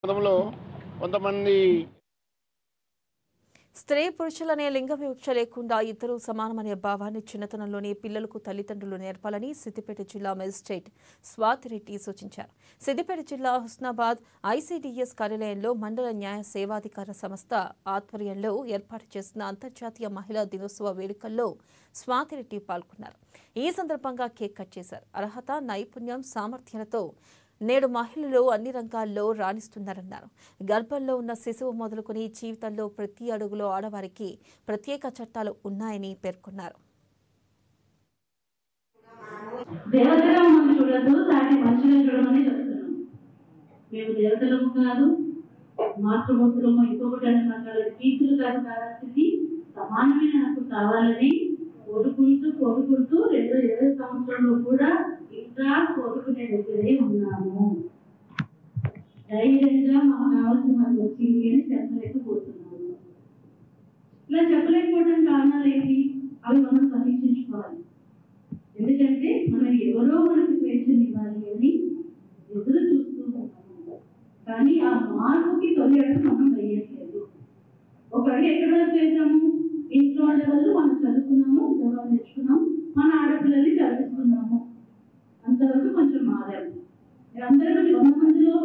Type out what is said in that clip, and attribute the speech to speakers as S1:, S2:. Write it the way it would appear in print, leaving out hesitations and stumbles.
S1: కొంతమంది
S2: స్త్రీ పురుషులనే లింగ వివక్ష లేకుండా ఇద్దరూ సమానమనే భావాన్ని చిన్నతనంలోనే పిల్లలకు తల్లిదండ్రులు నేర్పాలని సిద్దిపేట జిల్లా మెజిస్ట్రేట్ స్వాతిరెడ్డి సూచించారు. సిద్దిపేట జిల్లా హుస్నాబాద్ ఐసీడీఎస్ కార్యాలయంలో మండల న్యాయ సేవాధికార సంస్థ ఆధ్వర్యంలో ఏర్పాటు చేసిన అంతర్జాతీయ మహిళా దినోత్సవ వేడుకల్లో స్వాతిరెడ్డి పాల్గొన్నారు. ఈ సందర్భంగా కేక్ కట్ చేశారు. అర్హత, నైపుణ్యం, సామర్థ్యాలతో నేడు మహిళలు అన్ని రంగాల్లో రాణిస్తున్నారన్నారు. గర్భంలో ఉన్న శిశువు మొదలుకొని జీవితంలో ప్రతి అడుగులో ఆడవారికి ప్రత్యేక చట్టాలు ఉన్నాయని పేర్కొన్నారు.
S3: దేవతగా మనం చూడదు, సాటి మనుషులను చూడమని చెప్తున్నాం. మేము దేవతలము కాదు, మాతృమూర్తులము, ఇంకొకటి అనే మాట్లాడే కీర్తులు కాదు. కావాల్సింది సమానమైన హక్కు కావాలని కోరుకుంటూ 2020 సంవత్సరంలో కూడా ఇంకా కోరుకునే దగ్గరే ఉన్నాము. ధైర్యంగా మాకు కావాల్సిన మాకు వచ్చింది అని చెప్పలేకపోతున్నాము. ఇలా చెప్పలేకపోవడం కారణాలు ఏంటి? అవి మనం సమీక్షించుకోవాలి. ఎందుకంటే మనం ఎవరో మనకు స్వేచ్ఛనివ్వాలి అని ఎదురు చూస్తూ ఉంటాము. కానీ ఆ మార్పుకి తొలి అడుగు మనం వేయట్లేదు. ఒక అడుగు ఎక్కడ వరకు వేసాము? ఇంట్లో ఉండే వాళ్ళు మనం చదువుకున్నాము, ఉద్యోగాలు తెచ్చుకున్నాము, మన ఆడపిల్లల్ని చదివిస్తున్నాము, అంతవరకు కొంచెం మారాము. అందరూ 100 మందిలో